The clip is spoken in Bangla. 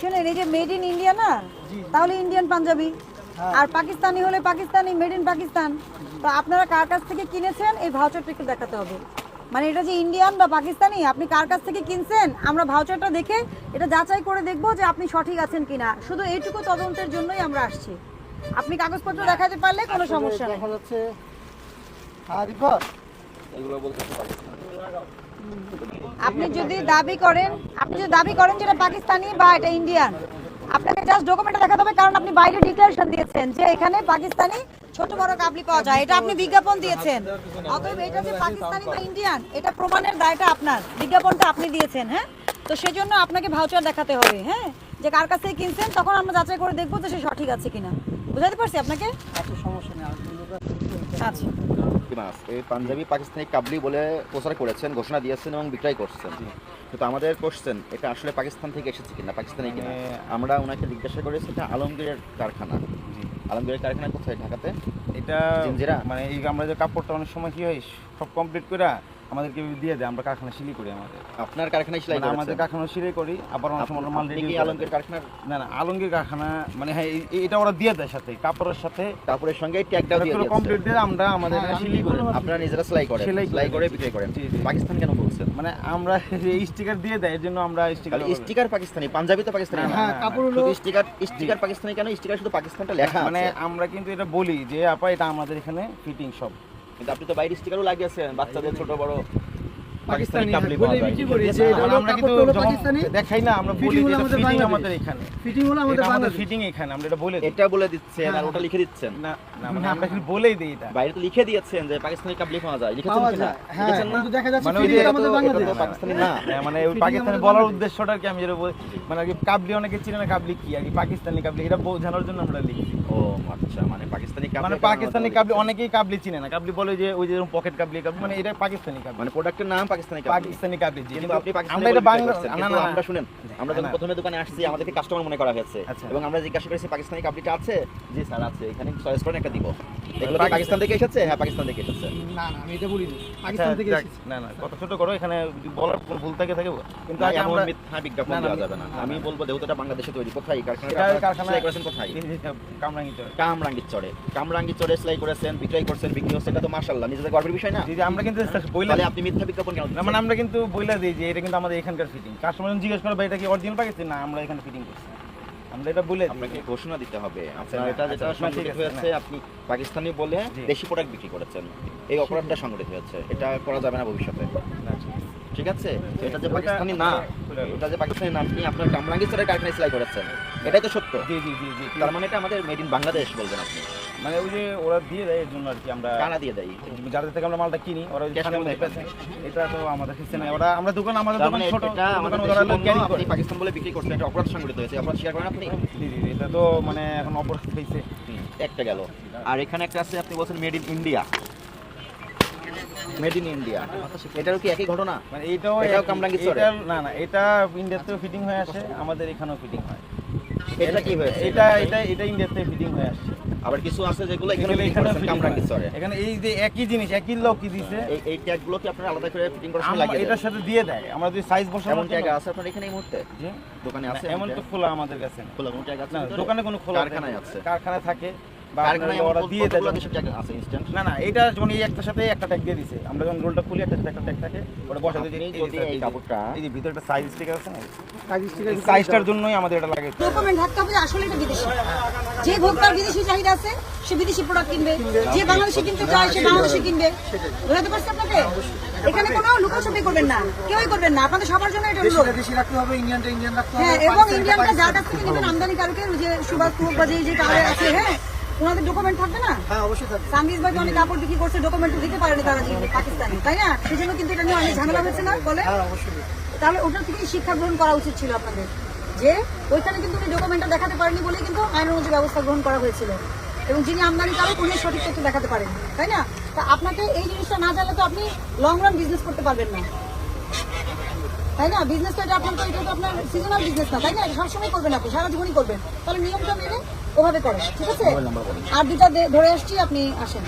শুনেন এই যে মেড ইন ইন্ডিয়া না, তাহলে ইন্ডিয়ান পাঞ্জাবি, আর পাকিস্তানি হলে পাকিস্তানি, মেড ইন পাকিস্তান। তো আপনারা কার কাছ থেকে কিনেছেন এই ভাউচারটা একটু দেখাতে হবে। মানে এটা যে ইন্ডিয়ান বা পাকিস্তানি, আপনি কার কাছ থেকে কিনছেন আমরা ভাউচারটা দেখে এটা যাচাই করে দেখবো যে আপনি সঠিক আছেন কিনা। শুধু এইটুকু তদন্তের জন্যই আমরা আসছি। আপনি কাগজপত্র দেখাতে পারলে কোনো সমস্যা নেই। আপনি যদি দাবি করেন যে এটা পাকিস্তানি বা এটা ইন্ডিয়ান, আপনাকে জাস্ট ডকুমেন্টটা দেখাতে হবে, কারণ আপনি বাইরে ডিক্লারেশন দিয়েছেন যে এখানে পাকিস্তানি ছোট বড় কাবলি পাওয়া যায়, এটা আপনি বিজ্ঞাপন দিয়েছেন। অতএব এটা যে পাকিস্তানি বা ইন্ডিয়ান এটা প্রমাণের দায়টা আপনার, বিজ্ঞাপনটা আপনি দিয়েছেন। হ্যাঁ, তো সেজন্য আপনাকে ভাউচার দেখাতে হবে, হ্যাঁ, যে কার কাছ থেকে কিনছেন, তখন আমরা যাচাই করে দেখবো যে সে সঠিক আছে কিনা। বুঝাতে পারছি আপনাকে? আচ্ছা, এই পাঞ্জাবি পাকিস্তানি কাবলি বলে প্রচার করেছেন, ঘোষণা দিয়েছেন এবং বিক্রয় করছেন। কিন্তু আমাদের কোশ্চেন এটা আসলে পাকিস্তান থেকে এসেছে কিনা, পাকিস্তানি কিনা। আমরা ওনাকে জিজ্ঞাসা করেছি এটা আলমগীরের কারখানা। আলমগীরের কারখানা কোথায়? ঢাকাতে। এটা মানে এই আমরা যে কাপড়টা অনেক সময় কি হয় সব কমপ্লিট করে আমাদেরকে দিয়ে দেয়, আমরা কারখানা সিলাই করি। আপনার কারখানায় সেলাই করেন? আমাদের কারখানা সিলাই করি, আবার অনেক সময় মাল রেডি। আলমগীর কারখানা? না না, আলমগীর কারখানা মানে হ্যাঁ, এটা ওরা দিয়ে দেয় সাথে কাপড়ের সাথে, কাপড়ের সঙ্গে ট্যাগটাও দিয়ে দেয়। কমপ্লিট দিয়ে আমরা আমাদের সিলাই করি। আপনারা নিজেরা সেলাই করেন? সেলাই করে বিক্রি করেন। পাকিস্তান কেন বলছেন? মানে আমরা এই স্টিকার দিয়ে দেয়, এর জন্য আমরা স্টিকার পাকিস্তানি, পাঞ্জাবি তো পাকিস্তানি। হ্যাঁ, কাপড় হলো স্টিকার পাকিস্তানি কেন? স্টিকার শুধু পাকিস্তানটা লেখা আছে। মানে আমরা কিন্তু এটা বলি যে আপা এটা আমাদের এখানে ফিটিং সব। কিন্তু আপনি তো বাইরে স্টিকারও লাগিয়েছেন, বাচ্চাদের ছোট বড় পাকিস্তানি কাবলি বলে বিক্রি করি যে এটা হলো কাপড় পাকিস্তানি, দেখাই না, আমরা বলি যে ফিটিং আমাদের এখানে, ফিটিং হলো আমাদের বাংলাদেশ, ফিটিং এখানে আমরা এটা বলে এটা বলে দিচ্ছেন আর ওটা লিখে দিচ্ছেন না। না মানে আমরা কি বলেই দেই, এটা বাইরে তো লিখে দিয়েছেন যে পাকিস্তানি কাবলি পাওয়া যায়, লিখেছেন কিনা? হ্যাঁ, কিন্তু দেখা যাচ্ছে মানে ফিটিং আমাদের বাংলাদেশ, পাকিস্তানি না। মানে ওই পাকিস্তানি বলার উদ্দেশ্যটা কি আমি যেটা মানে কি কাবলি অনেকে চিনে না, কাবলি কি আর কি পাকিস্তানি কাবলি, এটা বোঝানোর জন্য আমরা লিখি। ও আচ্ছা, মানে পাকিস্তানি কাবলি, মানে পাকিস্তানি কাবলি অনেকেই কাবলি চিনে না, কাবলি বলে যে ওই যে পকেট কাবলি, মানে এটা পাকিস্তানি কাবলি, মানে প্রোডাক্টের নাম পাকিস্তানি কাবলি। পাকিস্তানি কাবলি। কিন্তু আপনি আমরা এটা বাংলা না না, আমরা শুনেন, আমরা যখন প্রথমে দোকানে আসছি আমাদেরকে কাস্টমার মনে করা হয়েছে এবং আমরা জিজ্ঞাসা করেছি পাকিস্তানি কাবলিটা আছে? জি স্যার আছে, এখানে চয়েস করেন একটা দিব। এগুলো পাকিস্তান থেকে এসেছে? হ্যাঁ, পাকিস্তান থেকে এসেছে। না না, আমি এটা বলি না, পাকিস্তান থেকে এসেছে। না না, কত ছোট করো, এখানে বলার ভুল থাকে কিন্তু আগে আমরা আমরা মিথ্যা বিজ্ঞাপন দেওয়া যাবে না। আমি বলবো যেহেতু এটা বাংলাদেশে তৈরি। কোথায় কারখানা করেছেন? কোথায়? কামরাঙ্গীরচরে সেলাই করেছেন, বিক্রয় করছেন, বিক্রি হচ্ছে, এটা তো মাশাআল্লাহ নিজেদের গর্বের বিষয় না? জি, আমরা কিন্তু বইলা আপনি মিথ্যা বিজ্ঞাপন কেন? মানে আমরা কিন্তু বইলা দিই যে এটা কিন্তু আমাদের এখানকার ফিটিং। কাস্টমার জিজ্ঞেস করবে এটা কি অরিজিনাল পাকিস্তানি, না আমরা এখানে ফিটিং করছি, আমরা এটা বলে আপনাকে ঘোষণা দিতে হবে। আপনার এটা যেটা সংগঠিত হয়েছে, আপনি পাকিস্তানি বলে দেশি প্রোডাক্ট বিক্রি করেছেন, এই অপরাধটা সংগঠিত হয়েছে, এটা করা যাবে না ভবিষ্যতে। ঠিক আছে? এটা যে পাকিস্তানি না, এটা যে পাকিস্তানি না, আপনি আপনার কামরাঙ্গীরচরের কারখানায় সেলাই করেছেন, এটাই তো সত্য। জি জি জি জি, তার মানে এটা আমাদের মেড ইন বাংলাদেশ বলবেন আপনি? মানে ওই যে ওরা দিয়ে দেয় এর জন্য আর কি, আমরা কারা দিয়ে দেয়? যাদের থেকে আমরা মালটা কিনি ওরা এটা তো আমাদের কিছু না, ওরা আমরা দোকান আমাদের দোকান ছোট, এটা আমাদের আপনি পাকিস্তান বলে বিক্রি করছেন, এটা অপরাধ সংগঠিত হয়েছে, অপরাধ স্বীকার করেন আপনি? জি জি, এটা তো মানে এখন অপরাধ হয়েছে। একটা গেল, আর এখানে একটা আছে, আপনি বলছেন made in India. Made in India, এটারও কি একই ঘটনা? মানে এটাও কামরাঙ্গীরচরে? না না, এটা ইন্ডিয়াতেও ফিটিং হয়ে আসে, আমাদের এখানেও ফিটিং হয়। এটা কি হয়েছে? এটা ইন্ডিয়াতে ফিটিং হয়ে আসছে। আবার কিছু আছে যেগুলো এখানে কামরাঙ্গীরচরে। এখানে এই যে একই জিনিস একই লোক কি দিছে, এই ট্যাগগুলো কি আপনারা আলাদা করে ফিটিং করার সময় লাগিয়ে দেন? এটার সাথে দিয়ে দেয়, আমরা যদি সাইজ বসাবো। এমন ট্যাগ আছে আপনার এখানে এই মুহূর্তে? জি, দোকানে আছে? এমন তো খোলা আমাদের কাছে খোলা কোনো ট্যাগ আছে না, ভিতরে? দোকানে কোনো খোলা কারখানায় আছে? কারখানায় থাকে বা কারখানায় ওরা দিয়ে দেয়। ট্যাগ আছে ইনস্ট্যান্ট? না না, এটা যখন এই একটার সাথে একটা ট্যাগ দিয়ে দিছে, আমরা যখন রোলটা খুলি একটা সাথে একটা ট্যাগ থাকে, ওটা বসা দিয়ে আপনি যদি এই কাপড়টা, এই যে ভিতরে একটা সাইজ স্টিকার আছে না, কাজ স্টিকার সাইজটার জন্যই আমাদের এটা লাগে। ডকুমেন্ট থাকতে হবে আসলে এটা বিদেশি। যে ভোক্তার বিদেশি চাহিদা আছে সে বিদেশি প্রোডাক্ট কিনবে, যে বাংলাদেশি কিনতে চায় সে বাংলাদেশি কিনবে। বুঝতে পারছি আপনাকে? এখানে কোনো লুকোছুপি করবেন না, কেউই করবেন না, আপনাদের সবার জন্য এটা হলো। দেশি রাখতে হবে, ইন্ডিয়ানটা ইন্ডিয়ান রাখতে হবে। হ্যাঁ, এবং ইন্ডিয়ানটা যার কাছ থেকে নেবেন আমদানিকারকের যে সুভাষ কুমার বা যে কার্ড আছে, হ্যাঁ, ওনাদের ডকুমেন্ট থাকবে না? হ্যাঁ, অবশ্যই থাকবে। সামিজ ভাই অনেক কাপড় বিক্রি করছে, ডকুমেন্ট দিতে পারেনি তারা, যে পাকিস্তানি, তাই না? সেজন্য কিন্তু এটা নিয়ে অনেক ঝামেলা হয়েছে না বলে? হ্যাঁ, অবশ্যই। তাহলে ওটা থেকে শিক্ষা গ্রহণ করা উচিত ছিল আপনাদের, যে ওইখানে কিন্তু উনি ডকুমেন্টটা দেখাতে পারেনি বলে কিন্তু আইন অনুযায়ী ব্যবস্থা গ্রহণ করা হয়েছিল, এবং যিনি আমদানিকারক উনি সঠিক তথ্য দেখাতে পারেন, তাই না? তা আপনাকে এই জিনিসটা না জানলে তো আপনি লং রান বিজনেস করতে পারবেন না, তাই না? বিজনেস তো এটা আপনার, তো এটা তো আপনার সিজনাল বিজনেস না, তাই না? এটা সবসময় করবেন, আপনি সারা জীবনই করবেন। তাহলে নিয়মটা মেনে ওভাবে করেন, ঠিক আছে? আর দুটা ধরে আসছি, আপনি আসেন।